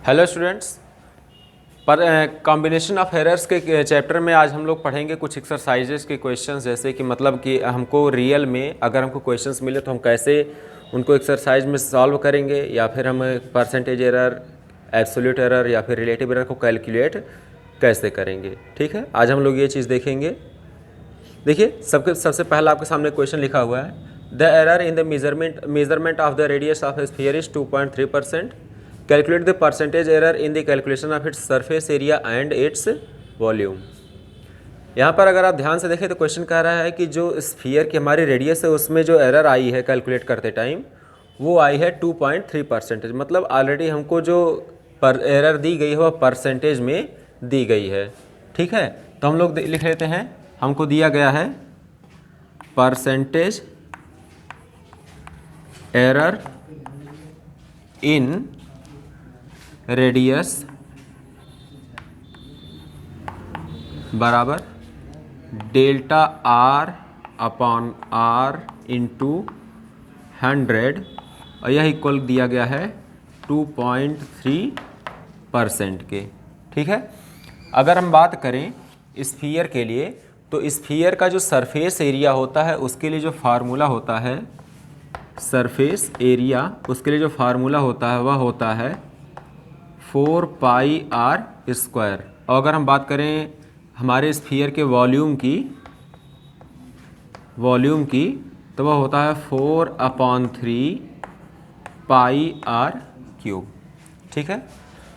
Hello students, पर combination of errors के chapter में आज हम लोग पढ़ेंगे कुछ एक्सरसाइजेस के क्वेश्चंस। जैसे कि मतलब कि हमको रियल में अगर हमको क्वेश्चंस मिले तो हम कैसे उनको एक्सरसाइज में सॉल्व करेंगे, या फिर हम परसेंटेज एरर, एब्सोल्यूट एरर या फिर रिलेटिव एरर को कैलकुलेट कैसे करेंगे। ठीक है, आज हम लोग ये चीज़ देखेंगे। देखिए, सबसे पहला आपके सामने क्वेश्चन लिखा हुआ है, the error in the measurement of the radius of A sphere is 2.3%। Calculate the percentage error in the calculation of its surface area and its volume. यहाँ पर अगर आप ध्यान से देखें तो क्वेश्चन कह रहा है कि जो स्फीयर की हमारी रेडियस है उसमें जो एरर आई है कैलकुलेट करते टाइम वो आई है 2.3%। मतलब ऑलरेडी हमको जो एरर दी गई है वह परसेंटेज में दी गई है। ठीक है, तो हम लोग लिख लेते हैं, हमको दिया गया है परसेंटेज एरर इन रेडियस बराबर delta r upon r into 100, और यह इक्वल दिया गया है 2.3% के। ठीक है, अगर हम बात करें स्फीयर के लिए तो स्फीयर का जो सरफेस एरिया होता है उसके लिए जो फार्मूला होता है, सरफेस एरिया, उसके लिए जो फार्मूला होता है वह होता है 4πr²। और अगर हम बात करें हमारे स्फीयर के वॉल्यूम की तो वह होता है 4/3πr³। ठीक है,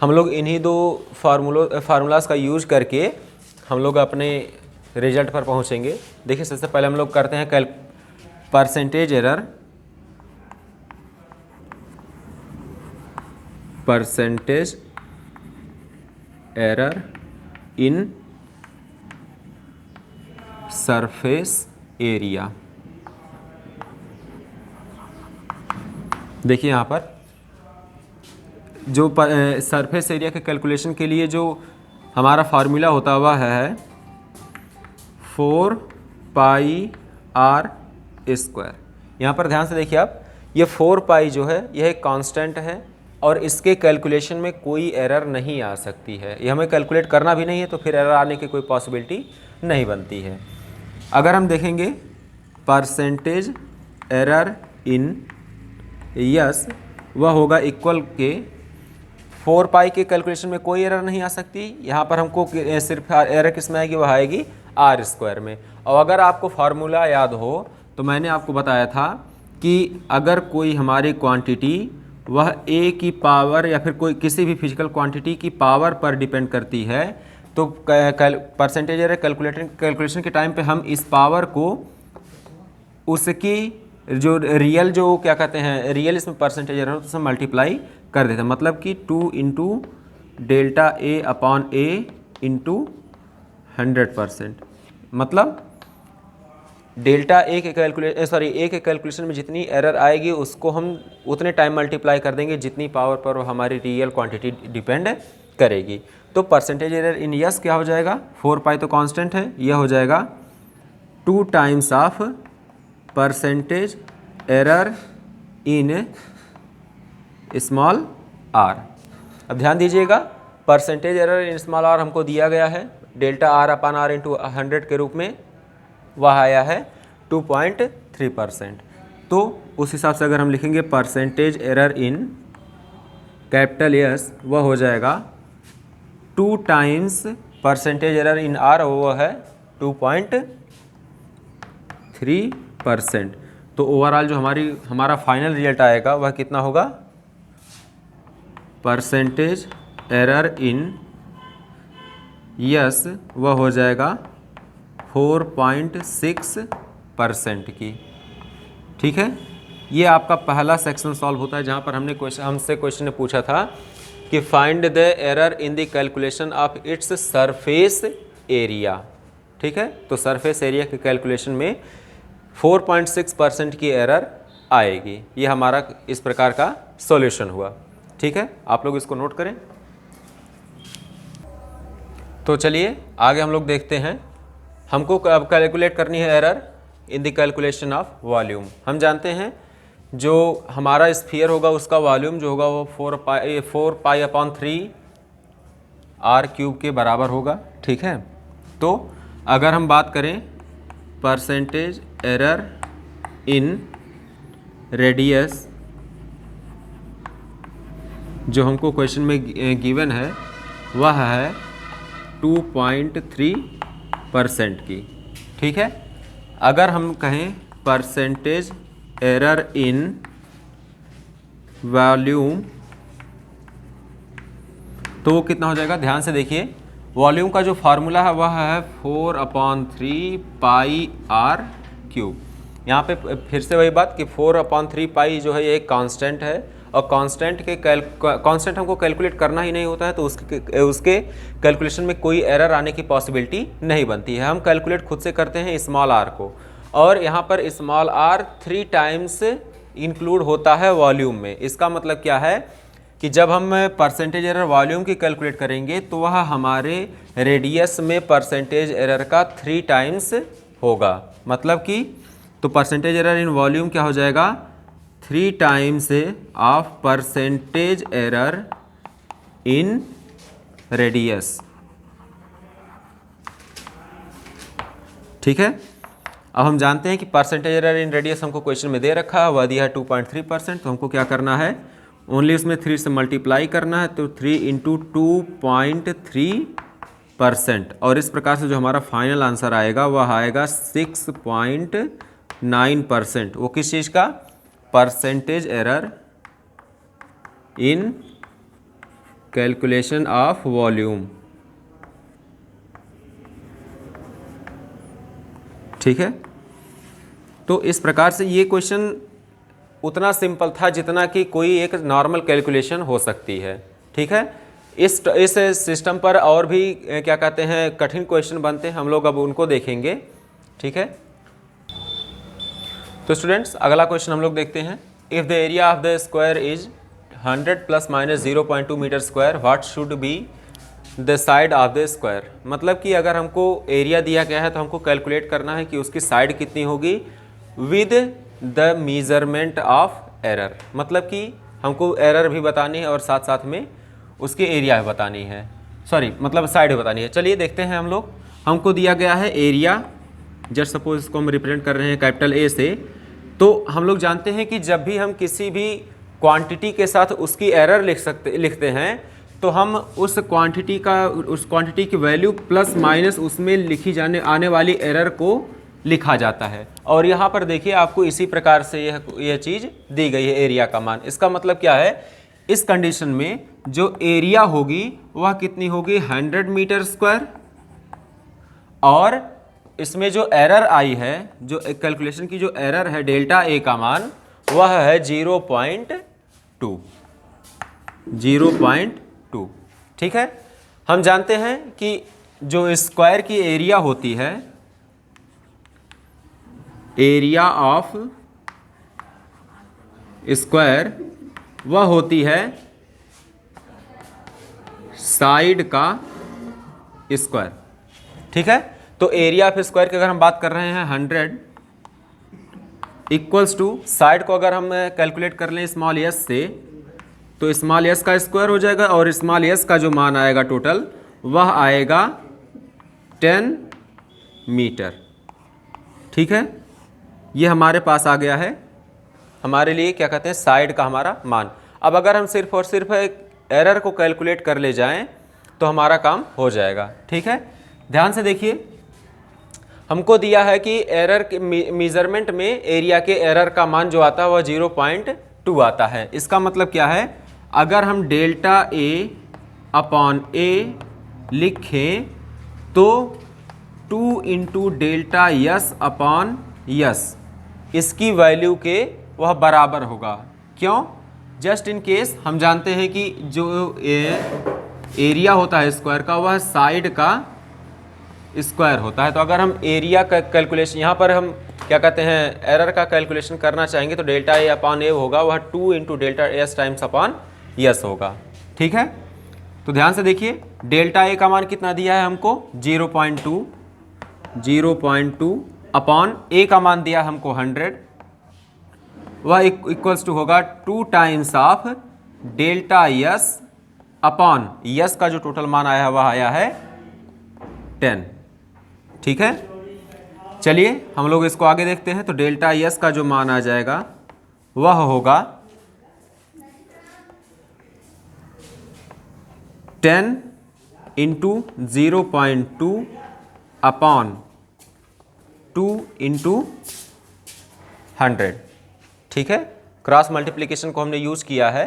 हम लोग इन्हीं दो फार्मूलाज का यूज करके हम लोग अपने रिजल्ट पर पहुंचेंगे। देखिए, सबसे पहले हम लोग करते हैं percentage error in surface area. देखिए यहाँ पर जो सरफेस एरिया के कैलकुलेशन के लिए जो हमारा फार्मूला होता हुआ है 4πr²। यहाँ पर ध्यान से देखिए आप, ये 4π जो है यह एक कांस्टेंट है और इसके कैलकुलेशन में कोई एरर नहीं आ सकती है। ये हमें कैलकुलेट करना भी नहीं है, तो फिर एरर आने की कोई पॉसिबिलिटी नहीं बनती है। अगर हम देखेंगे परसेंटेज एरर इन यस, वह होगा इक्वल के 4π के कैलकुलेशन में कोई एरर नहीं आ सकती। यहाँ पर हमको सिर्फ एरर किस में आएगी, वह आएगी r² में। और अगर आपको फार्मूला याद हो तो मैंने आपको बताया था कि अगर कोई हमारी क्वांटिटी वह a की पावर या फिर कोई किसी भी फिजिकल क्वांटिटी की पावर पर डिपेंड करती है तो परसेंटेज एरर कैलकुलेशन के टाइम पे हम इस पावर को उसकी जो रियल जो क्या कहते हैं रियल इसमें परसेंटेज एरर हो तो उसमें मल्टीप्लाई कर देते हैं। मतलब कि 2 × delta a upon a into 100%। मतलब डेल्टा ए के कैलकुलेशन में जितनी एरर आएगी उसको हम उतने टाइम मल्टीप्लाई कर देंगे जितनी पावर पर वो हमारी रियल क्वांटिटी डिपेंड करेगी। तो परसेंटेज एरर इन यस क्या हो जाएगा, 4π तो कांस्टेंट है, यह हो जाएगा 2 times of percentage error in small r। अब ध्यान दीजिएगा, percentage error in small r हमको दिया गया है delta r upon r into 100 के रूप में, वह आया है 2.3%। तो उस हिसाब से अगर हम लिखेंगे percentage error in capital S, वह हो जाएगा 2 times percentage error in are, वो है 2.3%। तो ओवरऑल जो हमारा फाइनल रिजल्ट आएगा वह कितना होगा, परसेंटेज एरर इन यस वह हो जाएगा 4.6% की। ठीक है, ये आपका पहला सेक्शन सॉल्व होता है जहाँ पर हमसे क्वेश्चन ने पूछा था कि find the error in the calculation of its surface area. ठीक है, तो सरफेस एरिया के कैलकुलेशन में 4.6% की एरर आएगी। ये हमारा इस प्रकार का सॉल्यूशन हुआ। ठीक है, आप लोग इसको नोट करें। तो चलिए आगे हम लोग देखते हैं, हमको अब कैलकुलेट करनी है error in the calculation of volume. हम जानते हैं जो हमारा स्फीयर होगा उसका वॉल्यूम जो होगा वो 4 पाई/3 आर क्यूब के बराबर होगा। ठीक है, तो अगर हम बात करें परसेंटेज एरर इन रेडियस जो हमको क्वेश्चन में गिवन है वह है 2.3% की। ठीक है, अगर हम कहें परसेंटेज एरर इन वॉल्यूम तो वो कितना हो जाएगा, ध्यान से देखिए। वॉल्यूम का जो फार्मूला है वह है 4/3 पाई आर क्यूब। यहाँ पे फिर से वही बात कि 4/3 पाई जो है ये एक कांस्टेंट है, और कांस्टेंट हमको कैलकुलेट करना ही नहीं होता है, तो उसके कैलकुलेशन में कोई एरर आने की पॉसिबिलिटी नहीं बनती है। हम कैलकुलेट खुद से करते हैं स्मॉल आर को, और यहाँ पर स्मॉल आर 3 टाइम्स इंक्लूड होता है वॉल्यूम में। इसका मतलब क्या है कि जब हम परसेंटेज एरर वॉल्यूम की कैलकुलेट करेंगे तो वह हमारे रेडियस में परसेंटेज एरर का 3 टाइम्स होगा। मतलब कि तो परसेंटेज एरर इन वॉल्यूम क्या हो जाएगा, 3 times of percentage error in radius. ठीक है, अब हम जानते हैं कि परसेंटेज एरर इन रेडियस हमको क्वेश्चन में दे रखा है, वह दिया है 2.3%। तो हमको क्या करना है, ओनली उसमें 3 से मल्टीप्लाई करना है, तो 3 × 2.3%। और इस प्रकार से जो हमारा फाइनल आंसर आएगा वह आएगा 6.9%। वो किस चीज़ का, percentage error in calculation of volume. ठीक है, तो इस प्रकार से ये क्वेश्चन उतना सिंपल था जितना कि कोई एक नॉर्मल कैलकुलेशन हो सकती है। ठीक है, इस सिस्टम पर और भी क्या कहते हैं कठिन क्वेश्चन बनते हैं, हम लोग अब उनको देखेंगे। ठीक है, तो स्टूडेंट्स अगला क्वेश्चन हम लोग देखते हैं। If the area of the square is 100 ± 0.2 metre square, what should be the side of the square. मतलब कि अगर हमको एरिया दिया गया है तो हमको कैलकुलेट करना है कि उसकी साइड कितनी होगी with the measurement of error. मतलब कि हमको एरर भी बतानी है और साथ साथ में उसकी एरिया भी बतानी है, मतलब साइड भी बतानी है। चलिए देखते हैं हम लोग। हमको दिया गया है एरिया, जस्ट सपोज इसको हम रिप्रेजेंट कर रहे हैं कैपिटल ए से। तो हम लोग जानते हैं कि जब भी हम किसी भी क्वांटिटी के साथ उसकी एरर लिखते हैं तो हम उस क्वांटिटी की वैल्यू प्लस माइनस उसमें लिखी आने वाली एरर को लिखा जाता है। और यहाँ पर देखिए आपको इसी प्रकार से यह चीज़ दी गई है, एरिया का मान। इसका मतलब क्या है, इस कंडीशन में जो एरिया होगी वह कितनी होगी 100 मीटर स्क्वायर, और इसमें जो एरर आई है, जो कैलकुलेशन की जो एरर है डेल्टा ए का मान वह है 0.2। ठीक है, हम जानते हैं कि जो स्क्वायर की एरिया होती है, एरिया ऑफ स्क्वायर वह होती है साइड का स्क्वायर। ठीक है, तो एरिया ऑफ स्क्वायर की अगर हम बात कर रहे हैं 100 इक्वल्स टू साइड को अगर हम कैलकुलेट कर लें स्मॉल एस से, तो स्मॉल एस का स्क्वायर हो जाएगा, और स्मॉल एस का जो मान आएगा टोटल वह आएगा 10 मीटर। ठीक है, ये हमारे पास आ गया है हमारे लिए क्या कहते हैं साइड का हमारा मान। अब अगर हम सिर्फ और सिर्फ एरर को कैलकुलेट कर ले जाएं तो हमारा काम हो जाएगा। ठीक है, ध्यान से देखिए, हमको दिया है कि एरर के मेजरमेंट में एरिया के एरर का मान जो आता है वह 0.2 आता है। इसका मतलब क्या है, अगर हम डेल्टा ए अपॉन ए लिखें तो 2 × डेल्टा यस अपॉन यस इसकी वैल्यू के वह बराबर होगा। क्यों, जस्ट इन केस हम जानते हैं कि जो एरिया होता है स्क्वायर का वह साइड का स्क्वायर होता है। तो अगर हम एरिया का कैलकुलेशन यहाँ पर हम क्या कहते हैं एरर का कैलकुलेशन करना चाहेंगे तो डेल्टा ए अपॉन ए होगा वह 2 × delta S times upon yes होगा। ठीक है, तो ध्यान से देखिए, डेल्टा ए का मान कितना दिया है हमको 0.2 अपॉन ए का मान दिया हमको 100, वह इक्वल्स टू होगा 2 times of delta yes upon yes का जो टोटल मान आया है वह आया है 10। ठीक है, चलिए हम लोग इसको आगे देखते हैं। तो डेल्टा यस का जो मान आ जाएगा वह होगा 10 इंटू 0.2 अपॉन 2 इंटू 100। ठीक है, क्रॉस मल्टीप्लिकेशन को हमने यूज़ किया है,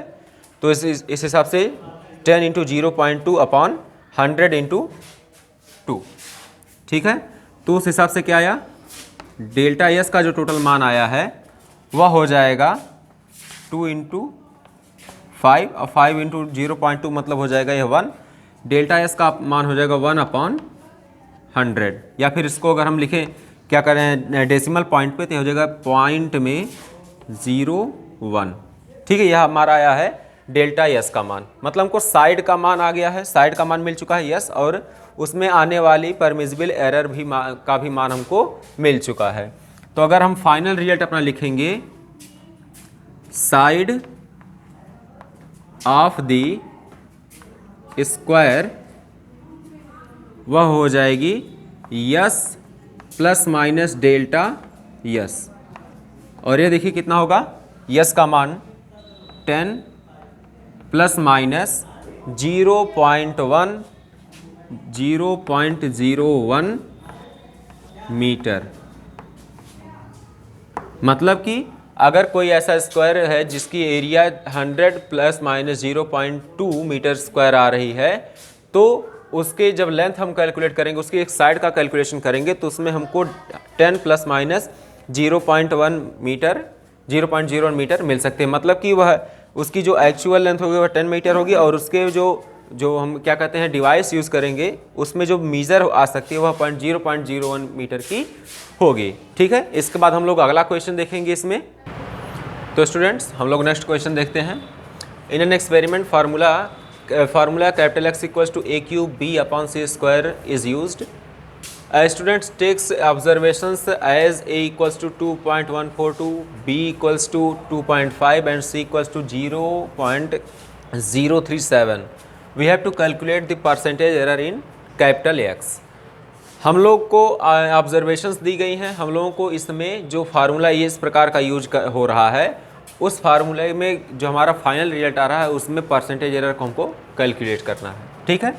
तो इस हिसाब से 10 इंटू 0.2 अपॉन 100 इंटू 2। ठीक है, तो उस हिसाब से क्या आया, डेल्टा यस का जो टोटल मान आया है वह हो जाएगा 2 इंटू 5 और 5 इंटू 0.2 मतलब हो जाएगा यह 1। डेल्टा एस का मान हो जाएगा 1 अपॉन 100, या फिर इसको अगर हम लिखें क्या करें डेसिमल पॉइंट पे, तो हो जाएगा पॉइंट में 0.1। ठीक है, यह हमारा आया है डेल्टा एस का मान, मतलब हमको साइड का मान आ गया है, साइड का मान मिल चुका है यस, और उसमें आने वाली परमिसिबल एरर भी का भी मान हमको मिल चुका है। तो अगर हम फाइनल रिजल्ट अपना लिखेंगे, साइड ऑफ द स्क्वायर वह हो जाएगी yes plus minus delta yes, और ये देखिए कितना होगा, यस का मान 10 प्लस माइनस 0.01 मीटर। मतलब कि अगर कोई ऐसा स्क्वायर है जिसकी area 100 plus minus 0.2 metre square आ रही है, तो उसके जब लेंथ हम कैलकुलेट करेंगे, उसकी एक साइड का कैलकुलेशन करेंगे, तो उसमें हमको 10 प्लस माइनस 0.1 मीटर 0.01 मीटर मिल सकते हैं। मतलब कि वह उसकी जो एक्चुअल लेंथ होगी वह 10 मीटर होगी, और उसके जो हम क्या कहते हैं डिवाइस यूज़ करेंगे उसमें जो मीज़र आ सकती है वह 0.01 मीटर की होगी। ठीक है, इसके बाद हम लोग अगला क्वेश्चन देखेंगे इसमें। तो स्टूडेंट्स हम लोग नेक्स्ट क्वेश्चन देखते हैं। In an experiment formula capital X equals to a cube b upon c square is used. Students takes observations as a equals to 2.142, b equals to 2.5 and c equals to 0.037. We have to calculate the percentage error in capital X. हम लोग को observations दी गई हैं, हम लोगों को इसमें जो फार्मूला ये इस प्रकार का यूज हो रहा है, उस फार्मूले में जो हमारा फाइनल रिजल्ट आ रहा है उसमें परसेंटेज एरर को हमको कैलकुलेट करना है। ठीक है,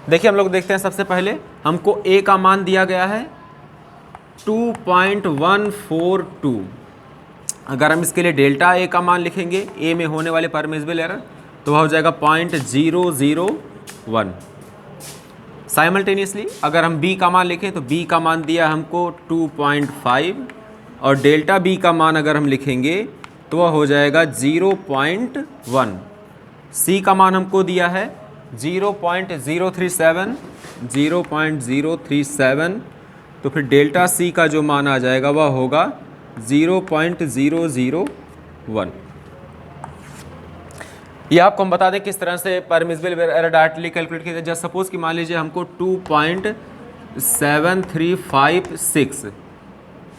देखिए हम लोग देखते हैं। सबसे पहले हमको a का मान दिया गया है 2.142। अगर हम इसके लिए डेल्टा a का मान लिखेंगे, a में होने वाले परमिसिबल एरर, तो वह हो जाएगा 0.001। साइमल्टेनियसली अगर हम b का मान लिखें तो b का मान दिया हमको 2.5, और डेल्टा b का मान अगर हम लिखेंगे तो वह हो जाएगा 0.1। c का मान हमको दिया है 0.037, तो फिर डेल्टा c का जो मान आ जाएगा वह होगा 0.001। यह आपको हम बता दें किस तरह से परमिसिबल एरर डायरेक्टली कैलकुलेट किया जाए। सपोज कि मान लीजिए हमको 2.7356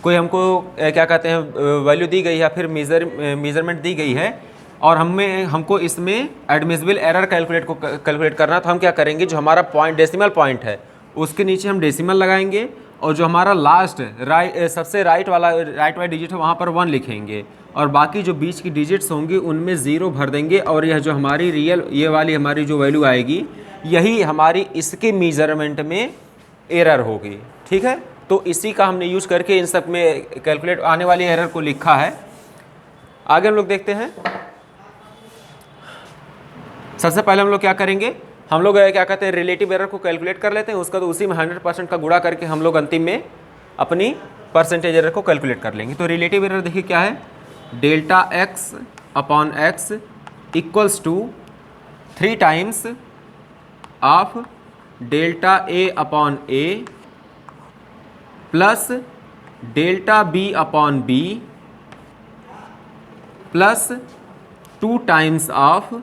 कोई हमको क्या कहते हैं वैल्यू दी गई है, फिर मेजरमेंट दी गई है, और हमको इसमें एडमिसिबल एरर कैलकुलेट करना। तो हम क्या करेंगे, जो हमारा पॉइंट डेसिमल पॉइंट है उसके नीचे हम डेसिमल लगाएंगे, और जो हमारा लास्ट सबसे राइट वाला डिजिट है वहाँ पर 1 लिखेंगे, और बाकी जो बीच की डिजिट्स होंगी उनमें 0 भर देंगे, और यह जो हमारी रियल ये वाली हमारी जो वैल्यू आएगी यही हमारी इसके मेजरमेंट में एरर होगी। ठीक है, तो इसी का हमने यूज करके इन सब में कैलकुलेट आने वाली एरर को लिखा है। आगे हम लोग देखते हैं। सबसे पहले हम लोग क्या करेंगे, हम लोग क्या कहते हैं रिलेटिव एरर को कैलकुलेट कर लेते हैं, उसका तो उसी में 100% का गुणा करके हम लोग अंतिम में अपनी परसेंटेज एरर को कैलकुलेट कर लेंगे। तो रिलेटिव एरर देखिए क्या है, delta x upon x equals to 3 times of delta a upon a plus delta b upon b plus 2 times of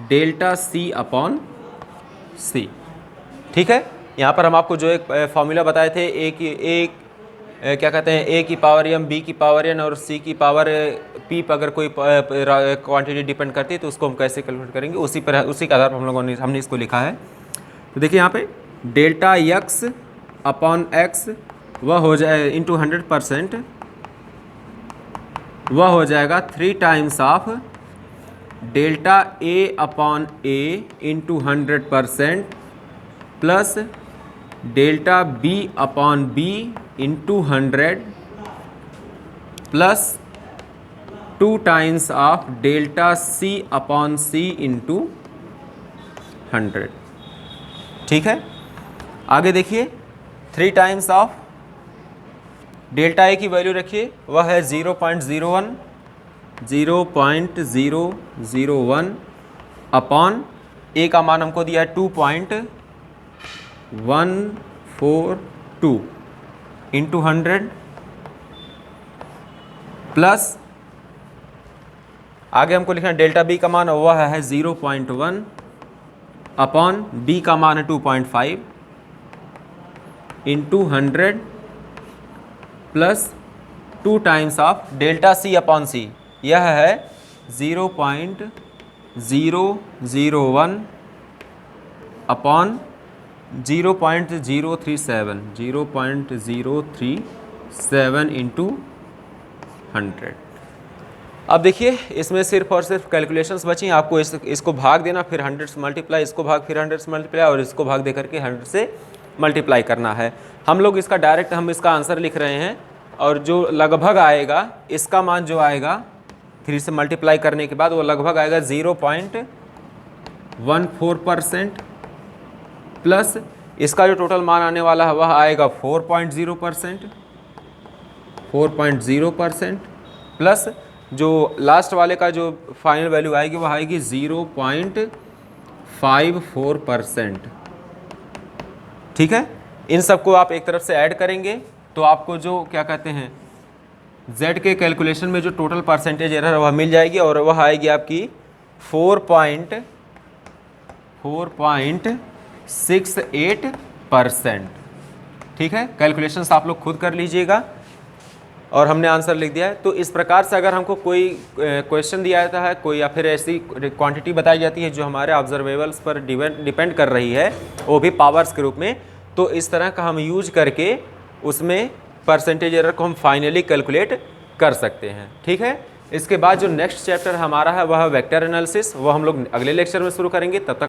delta c upon c। ठीक है, यहाँ पर हम आपको जो एक फॉर्मूला बताए थे, एक क्या कहते हैं ए की पावर m, b की पावर n और c की पावर p पर अगर कोई क्वांटिटी डिपेंड करती है तो उसको हम कैसे कैलकुलेट करेंगे, उसी के आधार पर हमने इसको लिखा है। तो देखिए यहाँ पे डेल्टा x अपॉन x वह हो जाए इंटू 100%, वह हो जाएगा 3 times of delta a upon a into 100% plus delta b upon b into 100 plus 2 times of delta c upon c into 100। ठीक है, आगे देखिए 3 टाइम्स ऑफ डेल्टा ए की वैल्यू रखिए, वह है 0.001 अपॉन ए का मान हमको दिया है 2.142 इंटू 100 प्लस आगे हमको लिखना है डेल्टा बी का मान वह है 0.1 अपॉन बी का मान है 2.5 into 100 plus 2 times of delta C upon C, यह है 0.001 अपॉन 0.037 इंटू 100। अब देखिए इसमें सिर्फ और सिर्फ कैलकुलेशंस बची, आपको इसको भाग देना, फिर 100 से मल्टीप्लाई, इसको भाग, फिर 100 से मल्टीप्लाई और इसको भाग दे करके 100 से मल्टीप्लाई करना है। हम लोग इसका डायरेक्ट हम इसका आंसर लिख रहे हैं और जो लगभग आएगा इसका मान जो आएगा 3 से मल्टीप्लाई करने के बाद वो लगभग आएगा 0.14% प्लस इसका जो टोटल मान आने वाला है वह आएगा 4.0% प्लस जो लास्ट वाले का जो फाइनल वैल्यू आएगी वह आएगी 0.54%। ठीक है, इन सबको आप एक तरफ से ऐड करेंगे तो आपको जो क्या कहते हैं z के कैलकुलेशन में जो टोटल परसेंटेज एरर है वह मिल जाएगी और वह आएगी आपकी 4.68%। ठीक है, कैलकुलेशंस आप लोग खुद कर लीजिएगा और हमने आंसर लिख दिया है। तो इस प्रकार से अगर हमको कोई क्वेश्चन दिया जाता है कोई या फिर ऐसी क्वांटिटी बताई जाती है जो हमारे ऑब्जर्वेबल्स पर डिपेंड कर रही है, वो भी पावर्स के रूप में, तो इस तरह का हम यूज करके उसमें परसेंटेज एरर को हम फाइनली कैलकुलेट कर सकते हैं। ठीक है, इसके बाद जो नेक्स्ट चैप्टर हमारा है वह वेक्टर एनालिसिस, वह हम लोग अगले लेक्चर में शुरू करेंगे। तब तक